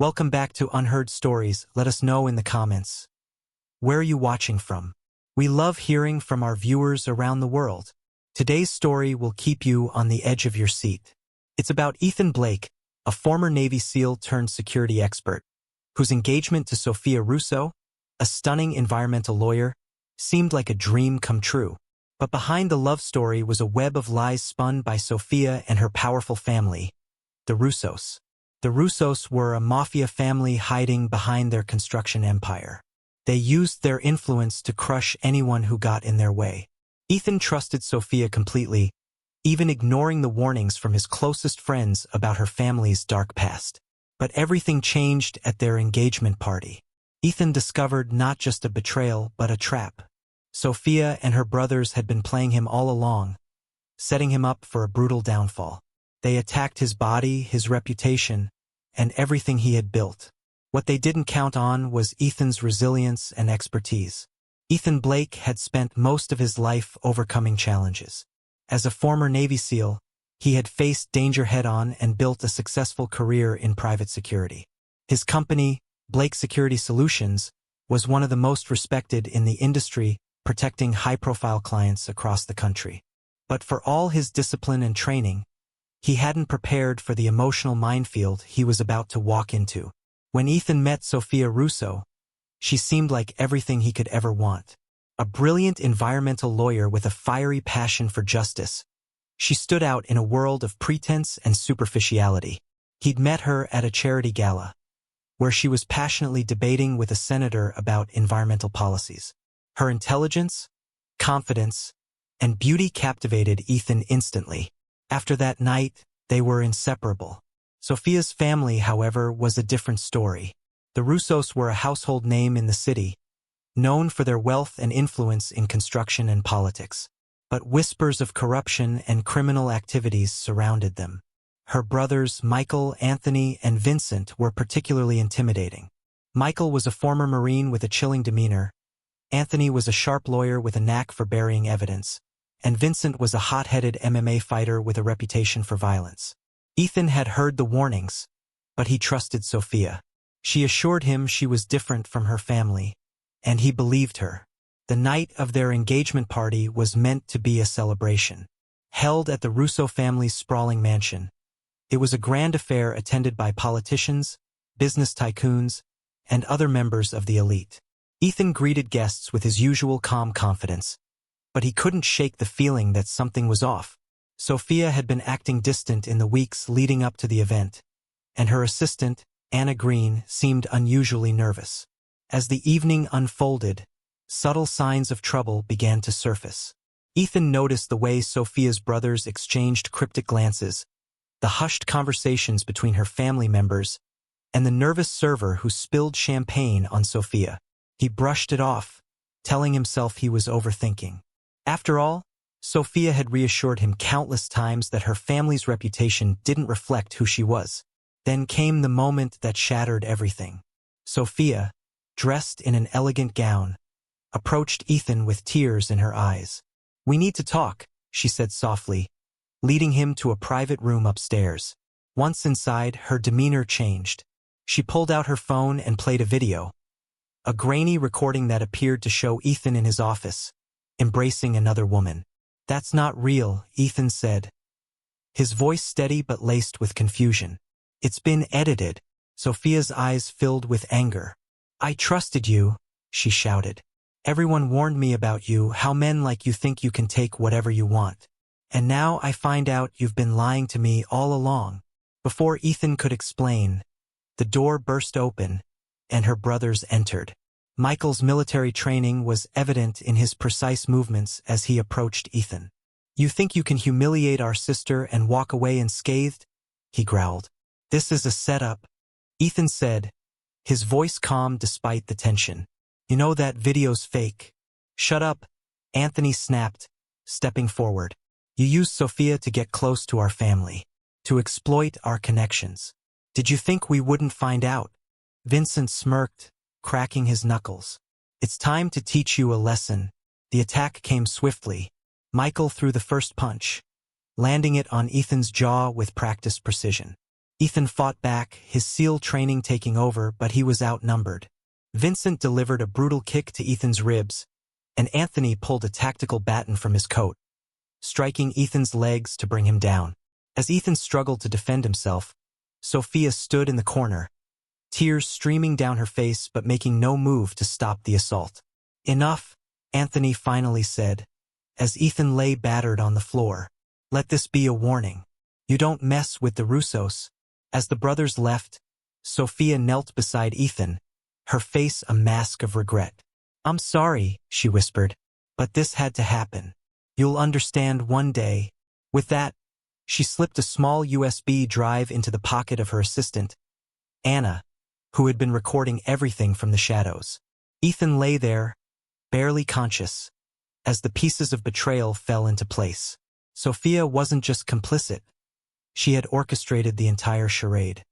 Welcome back to Unheard Stories. Let us know in the comments. Where are you watching from? We love hearing from our viewers around the world. Today's story will keep you on the edge of your seat. It's about Ethan Blake, a former Navy SEAL turned security expert, whose engagement to Sophia Russo, a stunning environmental lawyer, seemed like a dream come true. But behind the love story was a web of lies spun by Sophia and her powerful family, the Russos. The Russos were a mafia family hiding behind their construction empire. They used their influence to crush anyone who got in their way. Ethan trusted Sophia completely, even ignoring the warnings from his closest friends about her family's dark past. But everything changed at their engagement party. Ethan discovered not just a betrayal but a trap. Sophia and her brothers had been playing him all along, setting him up for a brutal downfall. They attacked his body, his reputation, and everything he had built. What they didn't count on was Ethan's resilience and expertise. Ethan Blake had spent most of his life overcoming challenges. As a former Navy SEAL, he had faced danger head-on and built a successful career in private security. His company, Blake Security Solutions, was one of the most respected in the industry, protecting high-profile clients across the country. But for all his discipline and training, he hadn't prepared for the emotional minefield he was about to walk into. When Ethan met Sophia Russo, she seemed like everything he could ever want. A brilliant environmental lawyer with a fiery passion for justice, she stood out in a world of pretense and superficiality. He'd met her at a charity gala, where she was passionately debating with a senator about environmental policies. Her intelligence, confidence, and beauty captivated Ethan instantly. After that night, they were inseparable. Sophia's family, however, was a different story. The Russos were a household name in the city, known for their wealth and influence in construction and politics. But whispers of corruption and criminal activities surrounded them. Her brothers, Michael, Anthony, and Vincent, were particularly intimidating. Michael was a former Marine with a chilling demeanor. Anthony was a sharp lawyer with a knack for burying evidence. And Vincent was a hot-headed MMA fighter with a reputation for violence. Ethan had heard the warnings, but he trusted Sophia. She assured him she was different from her family, and he believed her. The night of their engagement party was meant to be a celebration. Held at the Russo family's sprawling mansion, it was a grand affair attended by politicians, business tycoons, and other members of the elite. Ethan greeted guests with his usual calm confidence, but he couldn't shake the feeling that something was off. Sophia had been acting distant in the weeks leading up to the event, and her assistant, Anna Green, seemed unusually nervous. As the evening unfolded, subtle signs of trouble began to surface. Ethan noticed the way Sophia's brothers exchanged cryptic glances, the hushed conversations between her family members, and the nervous server who spilled champagne on Sophia. He brushed it off, telling himself he was overthinking. After all, Sophia had reassured him countless times that her family's reputation didn't reflect who she was. Then came the moment that shattered everything. Sophia, dressed in an elegant gown, approached Ethan with tears in her eyes. "We need to talk," she said softly, leading him to a private room upstairs. Once inside, her demeanor changed. She pulled out her phone and played a video, a grainy recording that appeared to show Ethan in his office, embracing another woman. "That's not real," Ethan said, his voice steady but laced with confusion. "It's been edited." Sophia's eyes filled with anger. "I trusted you," she shouted. "Everyone warned me about you, how men like you think you can take whatever you want. And now I find out you've been lying to me all along." Before Ethan could explain, the door burst open, and her brothers entered. Michael's military training was evident in his precise movements as he approached Ethan. "You think you can humiliate our sister and walk away unscathed?" he growled. "This is a setup," Ethan said, his voice calm despite the tension. "You know that video's fake." "Shut up," Anthony snapped, stepping forward. "You used Sophia to get close to our family, to exploit our connections. Did you think we wouldn't find out?" Vincent smirked, cracking his knuckles. "It's time to teach you a lesson." The attack came swiftly. Michael threw the first punch, landing it on Ethan's jaw with practiced precision. Ethan fought back, his SEAL training taking over, but he was outnumbered. Vincent delivered a brutal kick to Ethan's ribs, and Anthony pulled a tactical baton from his coat, striking Ethan's legs to bring him down. As Ethan struggled to defend himself, Sophia stood in the corner, tears streaming down her face but making no move to stop the assault. "Enough," Anthony finally said, as Ethan lay battered on the floor. "Let this be a warning. You don't mess with the Russos." As the brothers left, Sophia knelt beside Ethan, her face a mask of regret. "I'm sorry," she whispered, "but this had to happen. You'll understand one day." With that, she slipped a small USB drive into the pocket of her assistant, Anna, who had been recording everything from the shadows. Ethan lay there, barely conscious, as the pieces of betrayal fell into place. Sophia wasn't just complicit. She had orchestrated the entire charade.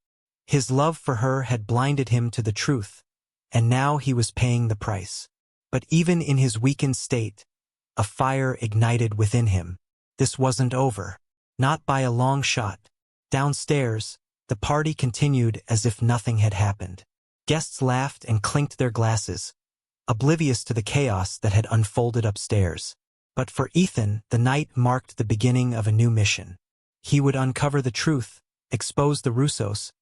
His love for her had blinded him to the truth, and now he was paying the price. But even in his weakened state, a fire ignited within him. This wasn't over. Not by a long shot. Downstairs, the party continued as if nothing had happened. Guests laughed and clinked their glasses, oblivious to the chaos that had unfolded upstairs. But for Ethan, the night marked the beginning of a new mission. He would uncover the truth, expose the Russos,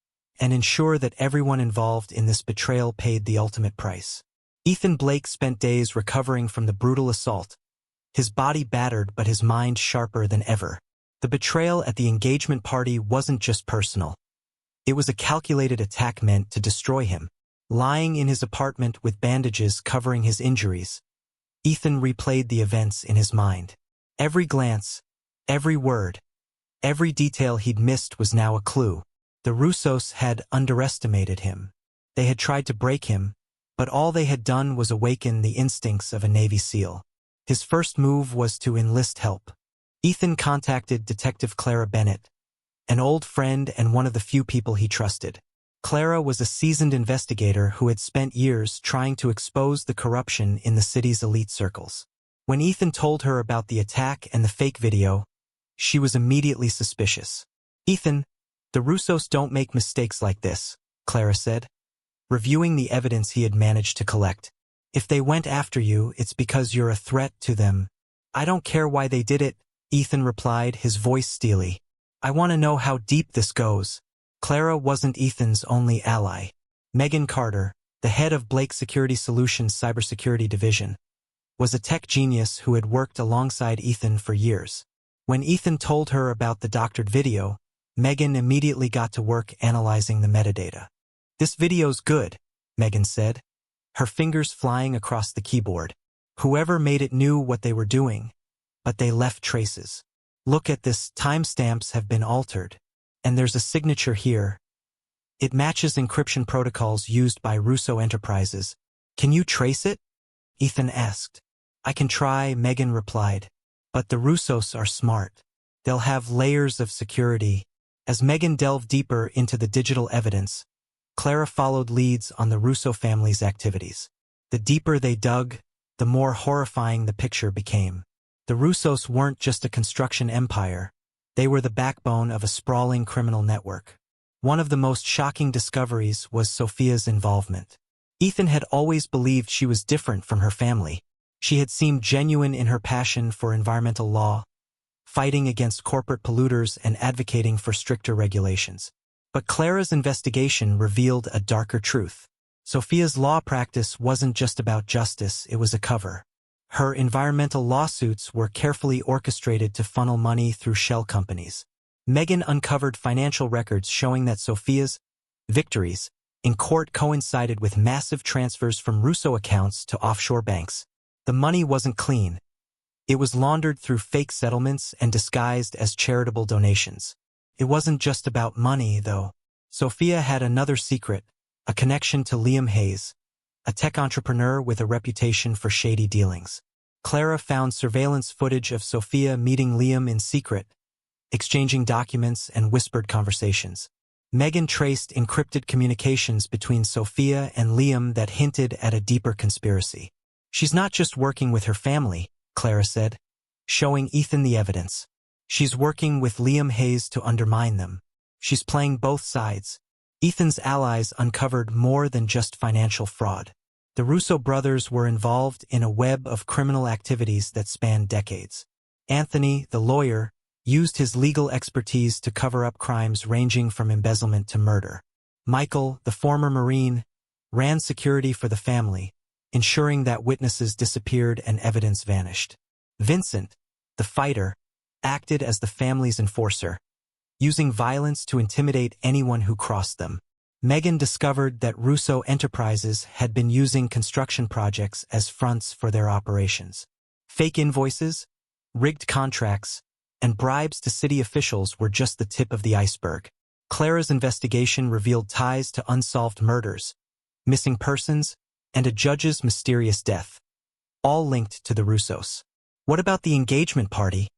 and ensure that everyone involved in this betrayal paid the ultimate price. Ethan Blake spent days recovering from the brutal assault, his body battered but his mind sharper than ever. The betrayal at the engagement party wasn't just personal. It was a calculated attack meant to destroy him. Lying in his apartment with bandages covering his injuries, Ethan replayed the events in his mind. Every glance, every word, every detail he'd missed was now a clue. The Russos had underestimated him. They had tried to break him, but all they had done was awaken the instincts of a Navy SEAL. His first move was to enlist help. Ethan contacted Detective Clara Bennett, an old friend and one of the few people he trusted. Clara was a seasoned investigator who had spent years trying to expose the corruption in the city's elite circles. When Ethan told her about the attack and the fake video, she was immediately suspicious. "Ethan, the Russos don't make mistakes like this," Clara said, reviewing the evidence he had managed to collect. "If they went after you, it's because you're a threat to them." "I don't care why they did it," Ethan replied, his voice steely. "I want to know how deep this goes." Clara wasn't Ethan's only ally. Megan Carter, the head of Blake Security Solutions' cybersecurity division, was a tech genius who had worked alongside Ethan for years. When Ethan told her about the doctored video, Megan immediately got to work analyzing the metadata. "This video's good," Megan said, her fingers flying across the keyboard. "Whoever made it knew what they were doing, but they left traces. Look at this, timestamps have been altered. And there's a signature here. It matches encryption protocols used by Russo enterprises. Can you trace it?" Ethan asked. "I can try," Megan replied. "But the Russos are smart. They'll have layers of security." As Megan delved deeper into the digital evidence, Clara followed leads on the Russo family's activities. The deeper they dug, the more horrifying the picture became. The Russos weren't just a construction empire. They were the backbone of a sprawling criminal network. One of the most shocking discoveries was Sophia's involvement. Ethan had always believed she was different from her family. She had seemed genuine in her passion for environmental law, fighting against corporate polluters and advocating for stricter regulations. But Clara's investigation revealed a darker truth. Sophia's law practice wasn't just about justice, it was a cover. Her environmental lawsuits were carefully orchestrated to funnel money through shell companies. Megan uncovered financial records showing that Sophia's victories in court coincided with massive transfers from Russo accounts to offshore banks. The money wasn't clean. It was laundered through fake settlements and disguised as charitable donations. It wasn't just about money, though. Sophia had another secret, a connection to Liam Hayes, a tech entrepreneur with a reputation for shady dealings. Clara found surveillance footage of Sophia meeting Liam in secret, exchanging documents and whispered conversations. Megan traced encrypted communications between Sophia and Liam that hinted at a deeper conspiracy. "She's not just working with her family," Clara said, showing Ethan the evidence. "She's working with Liam Hayes to undermine them." She's playing both sides. Ethan's allies uncovered more than just financial fraud. The Russo brothers were involved in a web of criminal activities that spanned decades. Anthony, the lawyer, used his legal expertise to cover up crimes ranging from embezzlement to murder. Michael, the former Marine, ran security for the family, ensuring that witnesses disappeared and evidence vanished. Vincent, the fighter, acted as the family's enforcer, using violence to intimidate anyone who crossed them. Megan discovered that Russo Enterprises had been using construction projects as fronts for their operations. Fake invoices, rigged contracts, and bribes to city officials were just the tip of the iceberg. Clara's investigation revealed ties to unsolved murders, missing persons, and a judge's mysterious death, all linked to the Russos. "What about the engagement party?"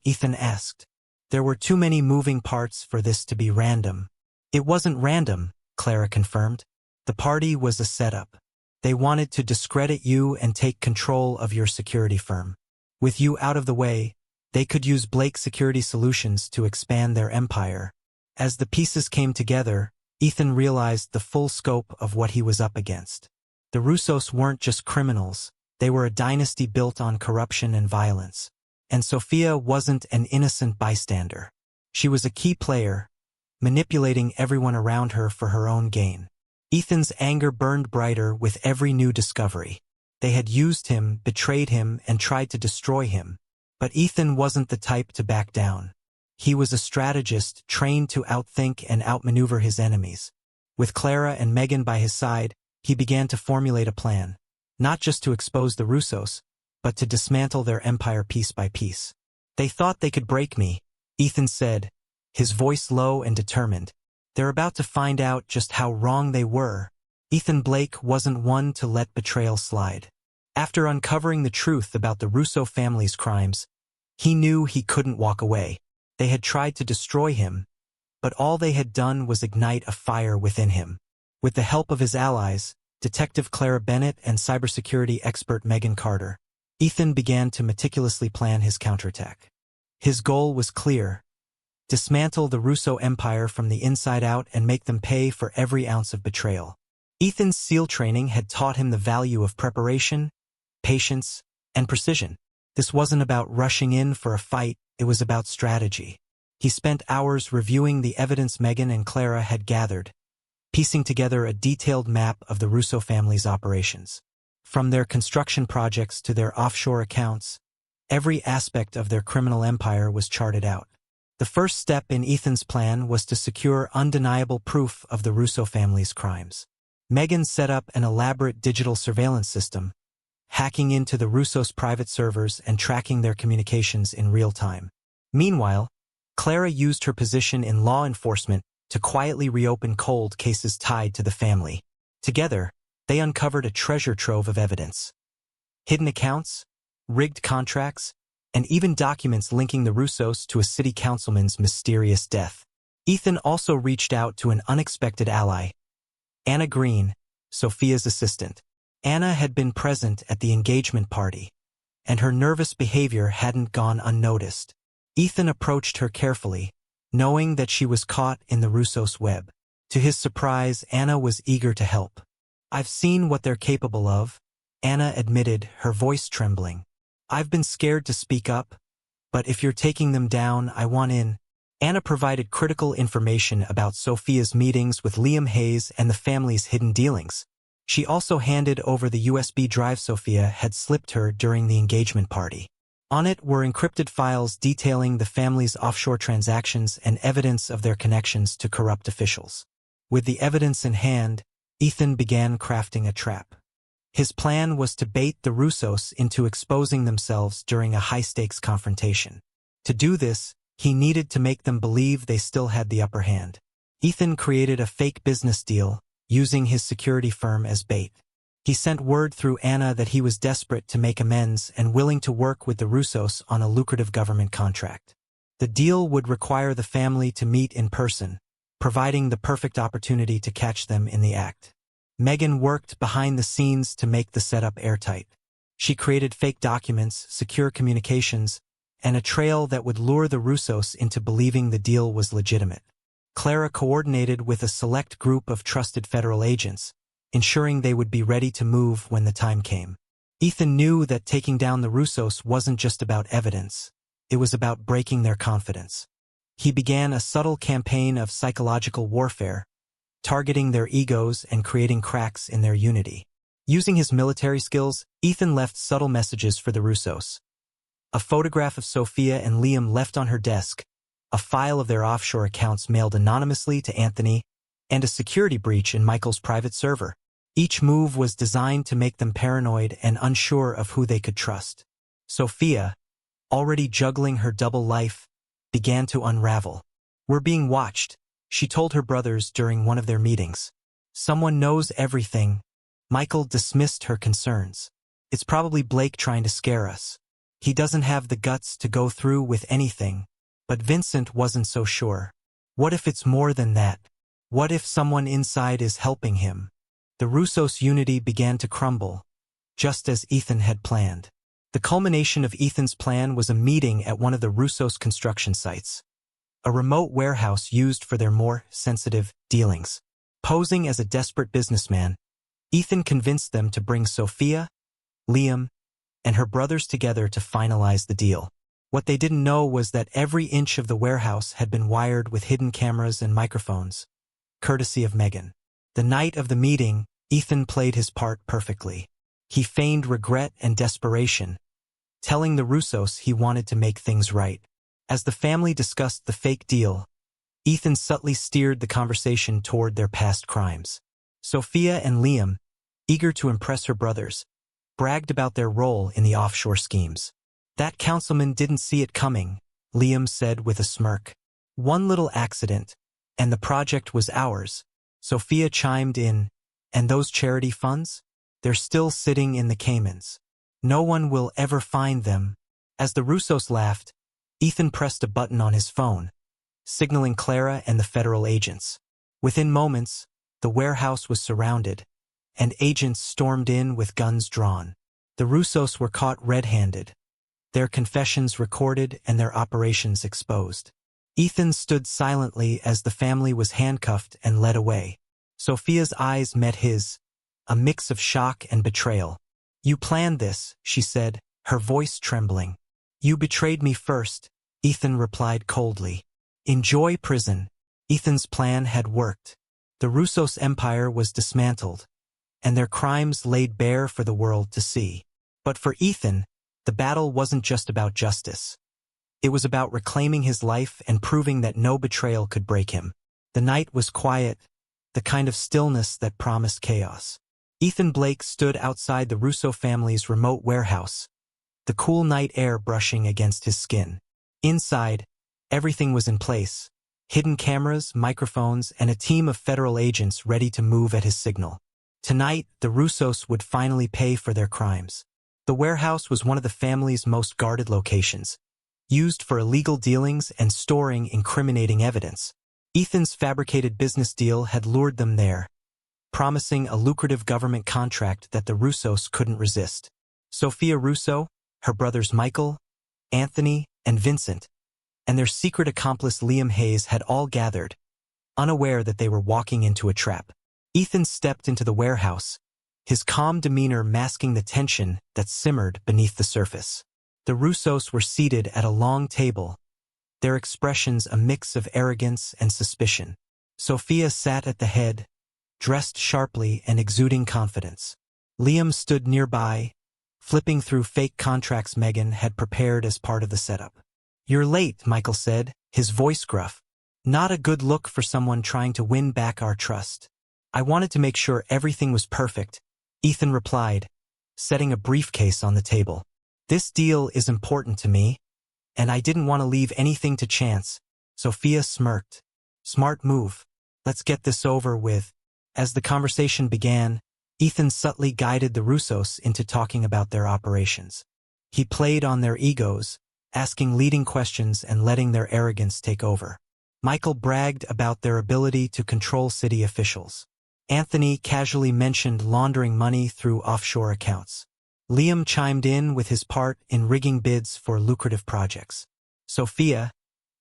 Ethan asked. There were too many moving parts for this to be random. "It wasn't random," Clara confirmed. "The party was a setup. They wanted to discredit you and take control of your security firm. With you out of the way, they could use Blake Security Solutions to expand their empire." As the pieces came together, Ethan realized the full scope of what he was up against. The Russos weren't just criminals, they were a dynasty built on corruption and violence. And Sophia wasn't an innocent bystander. She was a key player, manipulating everyone around her for her own gain. Ethan's anger burned brighter with every new discovery. They had used him, betrayed him, and tried to destroy him. But Ethan wasn't the type to back down. He was a strategist trained to outthink and outmaneuver his enemies. With Clara and Megan by his side, he began to formulate a plan, not just to expose the Russos, but to dismantle their empire piece by piece. "They thought they could break me," Ethan said, his voice low and determined. "They're about to find out just how wrong they were." Ethan Blake wasn't one to let betrayal slide. After uncovering the truth about the Russo family's crimes, he knew he couldn't walk away. They had tried to destroy him, but all they had done was ignite a fire within him. With the help of his allies, Detective Clara Bennett and cybersecurity expert Megan Carter, Ethan began to meticulously plan his counterattack. His goal was clear: dismantle the Russo empire from the inside out and make them pay for every ounce of betrayal. Ethan's SEAL training had taught him the value of preparation, patience, and precision. This wasn't about rushing in for a fight, it was about strategy. He spent hours reviewing the evidence Megan and Clara had gathered, piecing together a detailed map of the Russo family's operations. From their construction projects to their offshore accounts, every aspect of their criminal empire was charted out. The first step in Ethan's plan was to secure undeniable proof of the Russo family's crimes. Megan set up an elaborate digital surveillance system, hacking into the Russos' private servers and tracking their communications in real time. Meanwhile, Clara used her position in law enforcement to quietly reopen cold cases tied to the family. Together, they uncovered a treasure trove of evidence. Hidden accounts, rigged contracts, and even documents linking the Russos to a city councilman's mysterious death. Ethan also reached out to an unexpected ally, Anna Green, Sophia's assistant. Anna had been present at the engagement party, and her nervous behavior hadn't gone unnoticed. Ethan approached her carefully, knowing that she was caught in the Russos' web. To his surprise, Anna was eager to help. "I've seen what they're capable of," Anna admitted, her voice trembling. "I've been scared to speak up, but if you're taking them down, I want in." Anna provided critical information about Sophia's meetings with Liam Hayes and the family's hidden dealings. She also handed over the USB drive Sophia had slipped her during the engagement party. On it were encrypted files detailing the family's offshore transactions and evidence of their connections to corrupt officials. With the evidence in hand, Ethan began crafting a trap. His plan was to bait the Russos into exposing themselves during a high-stakes confrontation. To do this, he needed to make them believe they still had the upper hand. Ethan created a fake business deal, using his security firm as bait. He sent word through Anna that he was desperate to make amends and willing to work with the Russos on a lucrative government contract. The deal would require the family to meet in person, providing the perfect opportunity to catch them in the act. Megan worked behind the scenes to make the setup airtight. She created fake documents, secure communications, and a trail that would lure the Russos into believing the deal was legitimate. Clara coordinated with a select group of trusted federal agents, ensuring they would be ready to move when the time came. Ethan knew that taking down the Russos wasn't just about evidence. It was about breaking their confidence. He began a subtle campaign of psychological warfare, targeting their egos and creating cracks in their unity. Using his military skills, Ethan left subtle messages for the Russos. A photograph of Sophia and Liam left on her desk, a file of their offshore accounts mailed anonymously to Anthony, and a security breach in Michael's private server. Each move was designed to make them paranoid and unsure of who they could trust. Sophia, already juggling her double life, began to unravel. "We're being watched," she told her brothers during one of their meetings. "Someone knows everything." Michael dismissed her concerns. "It's probably Blake trying to scare us. He doesn't have the guts to go through with anything." But Vincent wasn't so sure. "What if it's more than that? What if someone inside is helping him?" The Russos' unity began to crumble, just as Ethan had planned. The culmination of Ethan's plan was a meeting at one of the Russos' construction sites, a remote warehouse used for their more sensitive dealings. Posing as a desperate businessman, Ethan convinced them to bring Sophia, Liam, and her brothers together to finalize the deal. What they didn't know was that every inch of the warehouse had been wired with hidden cameras and microphones, courtesy of Megan. The night of the meeting, Ethan played his part perfectly. He feigned regret and desperation, telling the Russos he wanted to make things right. As the family discussed the fake deal, Ethan subtly steered the conversation toward their past crimes. Sophia and Liam, eager to impress her brothers, bragged about their role in the offshore schemes. "That councilman didn't see it coming," Liam said with a smirk. "One little accident, and the project was ours." Sophia chimed in, "And those charity funds? They're still sitting in the Caymans. No one will ever find them." As the Russos laughed, Ethan pressed a button on his phone, signaling Clara and the federal agents. Within moments, the warehouse was surrounded, and agents stormed in with guns drawn. The Russos were caught red-handed, their confessions recorded and their operations exposed. Ethan stood silently as the family was handcuffed and led away. Sophia's eyes met his, a mix of shock and betrayal. "You planned this," she said, her voice trembling. "You betrayed me first," Ethan replied coldly. "Enjoy prison." Ethan's plan had worked. The Russos' empire was dismantled, and their crimes laid bare for the world to see. But for Ethan, the battle wasn't just about justice. It was about reclaiming his life and proving that no betrayal could break him. The night was quiet, the kind of stillness that promised chaos. Ethan Blake stood outside the Russo family's remote warehouse, the cool night air brushing against his skin. Inside, everything was in place: hidden cameras, microphones, and a team of federal agents ready to move at his signal. Tonight, the Russos would finally pay for their crimes. The warehouse was one of the family's most guarded locations, used for illegal dealings and storing incriminating evidence. Ethan's fabricated business deal had lured them there, promising a lucrative government contract that the Russos couldn't resist. Sophia Russo, her brothers Michael, Anthony, and Vincent, and their secret accomplice Liam Hayes had all gathered, unaware that they were walking into a trap. Ethan stepped into the warehouse, his calm demeanor masking the tension that simmered beneath the surface. The Russos were seated at a long table, their expressions a mix of arrogance and suspicion. Sophia sat at the head, dressed sharply and exuding confidence. Liam stood nearby, flipping through fake contracts Megan had prepared as part of the setup. "You're late," Michael said, his voice gruff. "Not a good look for someone trying to win back our trust." "I wanted to make sure everything was perfect," Ethan replied, setting a briefcase on the table. "This deal is important to me, and I didn't want to leave anything to chance." Sophia smirked. "Smart move. Let's get this over with." As the conversation began, Ethan subtly guided the Russos into talking about their operations. He played on their egos, asking leading questions and letting their arrogance take over. Michael bragged about their ability to control city officials. Anthony casually mentioned laundering money through offshore accounts. Liam chimed in with his part in rigging bids for lucrative projects. Sophia,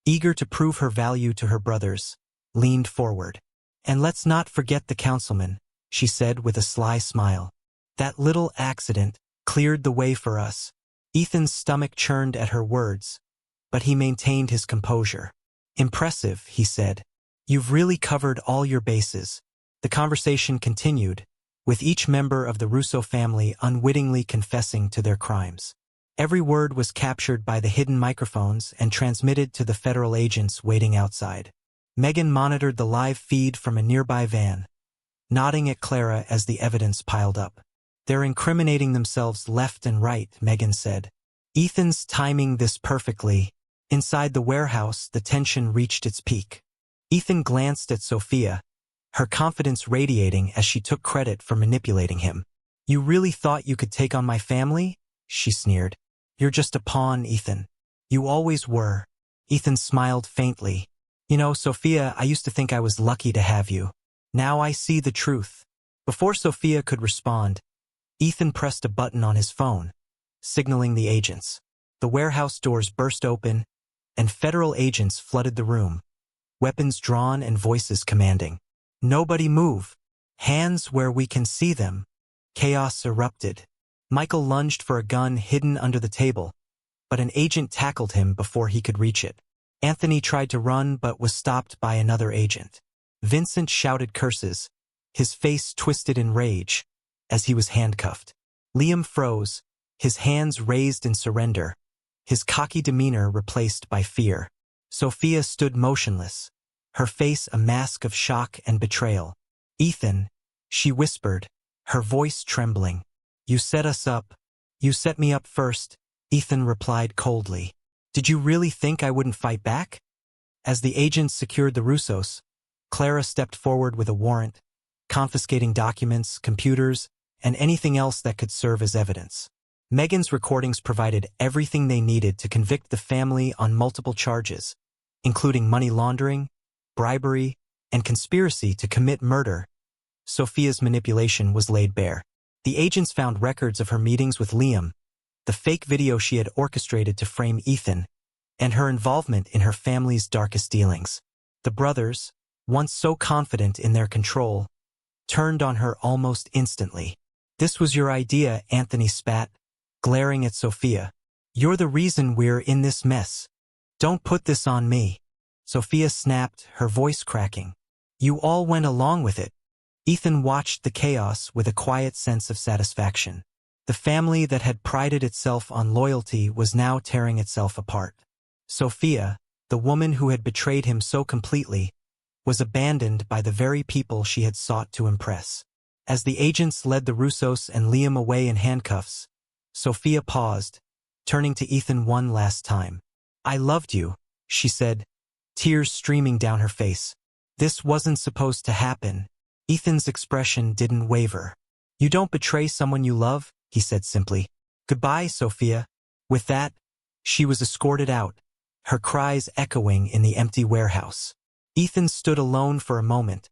eager to prove her value to her brothers, leaned forward. "And let's not forget the councilman," she said with a sly smile. "That little accident cleared the way for us." Ethan's stomach churned at her words, but he maintained his composure. "Impressive," he said. "You've really covered all your bases." The conversation continued, with each member of the Russo family unwittingly confessing to their crimes. Every word was captured by the hidden microphones and transmitted to the federal agents waiting outside. Megan monitored the live feed from a nearby van, nodding at Clara as the evidence piled up. "They're incriminating themselves left and right," Megan said. "Ethan's timing this perfectly." Inside the warehouse, the tension reached its peak. Ethan glanced at Sophia, her confidence radiating as she took credit for manipulating him. "You really thought you could take on my family?" she sneered. "You're just a pawn, Ethan. You always were." Ethan smiled faintly. "You know, Sophia, I used to think I was lucky to have you. Now I see the truth." Before Sophia could respond, Ethan pressed a button on his phone, signaling the agents. The warehouse doors burst open, and federal agents flooded the room, weapons drawn and voices commanding. "Nobody move. Hands where we can see them." Chaos erupted. Michael lunged for a gun hidden under the table, but an agent tackled him before he could reach it. Anthony tried to run but was stopped by another agent. Vincent shouted curses, his face twisted in rage, as he was handcuffed. Liam froze, his hands raised in surrender, his cocky demeanor replaced by fear. Sophia stood motionless, her face a mask of shock and betrayal. "Ethan," she whispered, her voice trembling. "You set us up. You set me up first," Ethan replied coldly. "Did you really think I wouldn't fight back?" As the agents secured the Russos, Clara stepped forward with a warrant, confiscating documents, computers, and anything else that could serve as evidence. Megan's recordings provided everything they needed to convict the family on multiple charges, including money laundering, bribery, and conspiracy to commit murder. Sophia's manipulation was laid bare. The agents found records of her meetings with Liam, the fake video she had orchestrated to frame Ethan, and her involvement in her family's darkest dealings. The brothers, once so confident in their control, turned on her almost instantly. "This was your idea," Anthony spat, glaring at Sophia. "You're the reason we're in this mess. Don't put this on me." Sophia snapped, her voice cracking. "You all went along with it." Ethan watched the chaos with a quiet sense of satisfaction. The family that had prided itself on loyalty was now tearing itself apart. Sophia, the woman who had betrayed him so completely, was abandoned by the very people she had sought to impress. As the agents led the Russos and Liam away in handcuffs, Sophia paused, turning to Ethan one last time. "I loved you," she said, tears streaming down her face. "This wasn't supposed to happen." Ethan's expression didn't waver. "You don't betray someone you love," he said simply. "Goodbye, Sophia." With that, she was escorted out, her cries echoing in the empty warehouse. Ethan stood alone for a moment,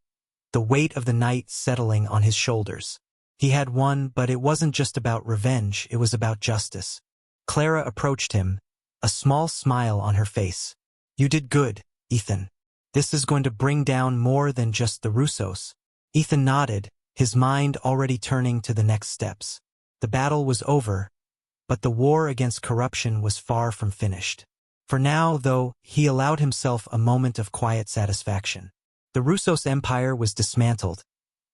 the weight of the night settling on his shoulders. He had won, but it wasn't just about revenge, it was about justice. Clara approached him, a small smile on her face. "You did good, Ethan. This is going to bring down more than just the Russos." Ethan nodded, his mind already turning to the next steps. The battle was over, but the war against corruption was far from finished. For now, though, he allowed himself a moment of quiet satisfaction. The Russos' empire was dismantled,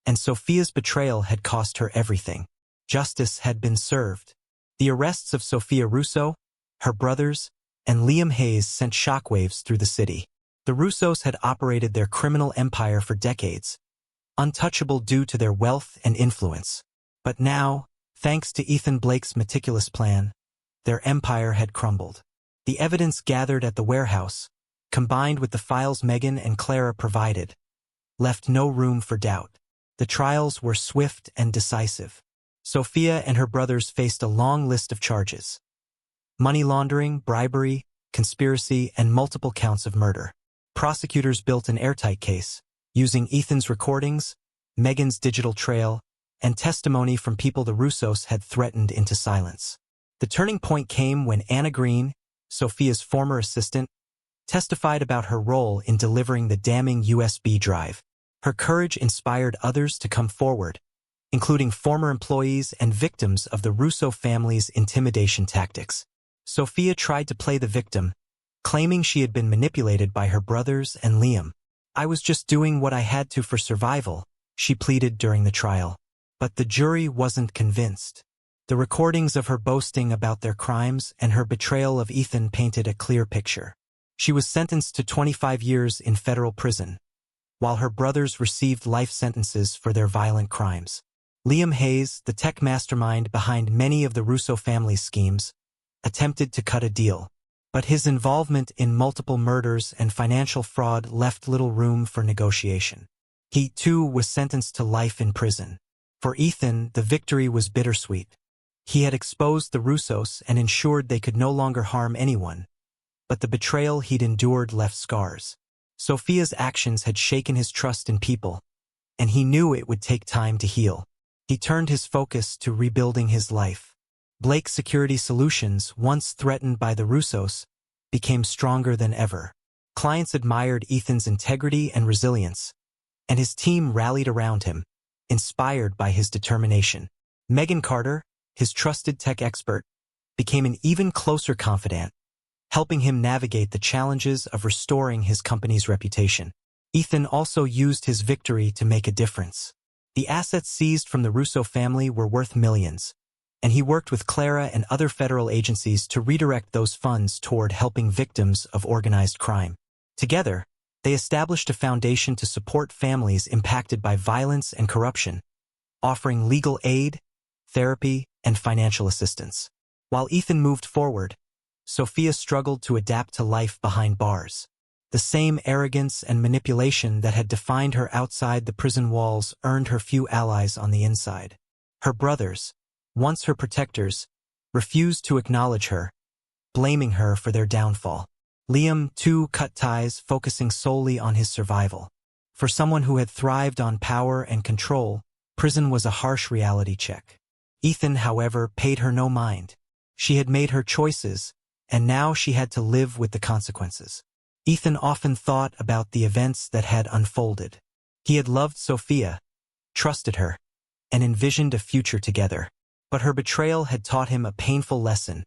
and Sophia's betrayal had cost her everything. Justice had been served. The arrests of Sophia Russo, her brothers, and Liam Hayes sent shockwaves through the city. The Russos had operated their criminal empire for decades, untouchable due to their wealth and influence. But now, thanks to Ethan Blake's meticulous plan, their empire had crumbled. The evidence gathered at the warehouse, combined with the files Megan and Clara provided, left no room for doubt. The trials were swift and decisive. Sophia and her brothers faced a long list of charges: money laundering, bribery, conspiracy, and multiple counts of murder. Prosecutors built an airtight case, using Ethan's recordings, Megan's digital trail, and testimony from people the Russos had threatened into silence. The turning point came when Anna Green, Sophia's former assistant, testified about her role in delivering the damning USB drive. Her courage inspired others to come forward, including former employees and victims of the Russo family's intimidation tactics. Sophia tried to play the victim, claiming she had been manipulated by her brothers and Liam. "I was just doing what I had to for survival," she pleaded during the trial. But the jury wasn't convinced. The recordings of her boasting about their crimes and her betrayal of Ethan painted a clear picture. She was sentenced to 25 years in federal prison, while her brothers received life sentences for their violent crimes. Liam Hayes, the tech mastermind behind many of the Russo family's schemes, attempted to cut a deal, but his involvement in multiple murders and financial fraud left little room for negotiation. He, too, was sentenced to life in prison. For Ethan, the victory was bittersweet. He had exposed the Russos and ensured they could no longer harm anyone, but the betrayal he'd endured left scars. Sophia's actions had shaken his trust in people, and he knew it would take time to heal. He turned his focus to rebuilding his life. Blake Security Solutions, once threatened by the Russos, became stronger than ever. Clients admired Ethan's integrity and resilience, and his team rallied around him, inspired by his determination. Megan Carter, his trusted tech expert, became an even closer confidant, helping him navigate the challenges of restoring his company's reputation. Ethan also used his victory to make a difference. The assets seized from the Russo family were worth millions, and he worked with Clara and other federal agencies to redirect those funds toward helping victims of organized crime. Together, they established a foundation to support families impacted by violence and corruption, offering legal aid, therapy, and financial assistance. While Ethan moved forward, Sophia struggled to adapt to life behind bars. The same arrogance and manipulation that had defined her outside the prison walls earned her few allies on the inside. Her brothers, once her protectors, refused to acknowledge her, blaming her for their downfall. Liam, too, cut ties, focusing solely on his survival. For someone who had thrived on power and control, prison was a harsh reality check. Ethan, however, paid her no mind. She had made her choices, and now she had to live with the consequences. Ethan often thought about the events that had unfolded. He had loved Sophia, trusted her, and envisioned a future together. But her betrayal had taught him a painful lesson.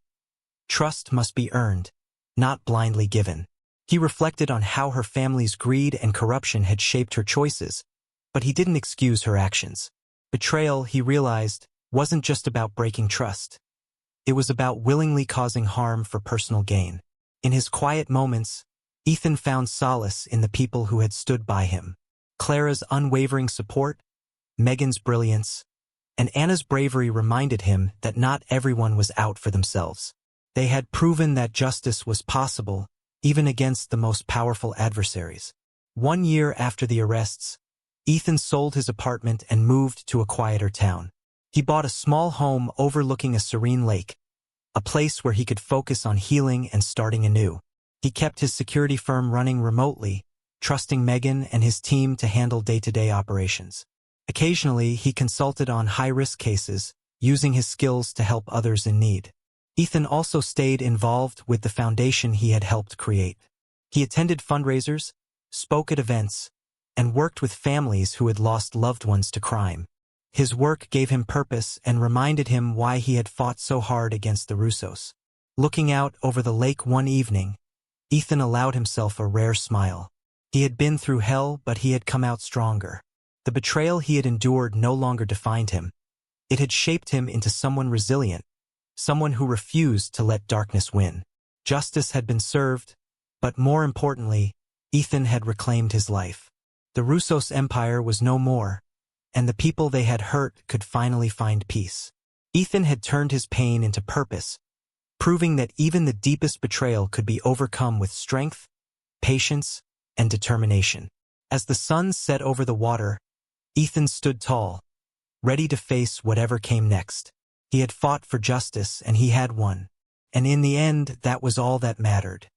Trust must be earned, not blindly given. He reflected on how her family's greed and corruption had shaped her choices, but he didn't excuse her actions. Betrayal, he realized, wasn't just about breaking trust. It was about willingly causing harm for personal gain. In his quiet moments, Ethan found solace in the people who had stood by him. Clara's unwavering support, Megan's brilliance, and Anna's bravery reminded him that not everyone was out for themselves. They had proven that justice was possible, even against the most powerful adversaries. 1 year after the arrests, Ethan sold his apartment and moved to a quieter town. He bought a small home overlooking a serene lake, a place where he could focus on healing and starting anew. He kept his security firm running remotely, trusting Megan and his team to handle day-to-day operations. Occasionally, he consulted on high-risk cases, using his skills to help others in need. Ethan also stayed involved with the foundation he had helped create. He attended fundraisers, spoke at events, and worked with families who had lost loved ones to crime. His work gave him purpose and reminded him why he had fought so hard against the Russos. Looking out over the lake one evening, Ethan allowed himself a rare smile. He had been through hell, but he had come out stronger. The betrayal he had endured no longer defined him. It had shaped him into someone resilient, someone who refused to let darkness win. Justice had been served, but more importantly, Ethan had reclaimed his life. The Russos' empire was no more, and the people they had hurt could finally find peace. Ethan had turned his pain into purpose, proving that even the deepest betrayal could be overcome with strength, patience, and determination. As the sun set over the water, Ethan stood tall, ready to face whatever came next. He had fought for justice and he had won, and in the end that was all that mattered.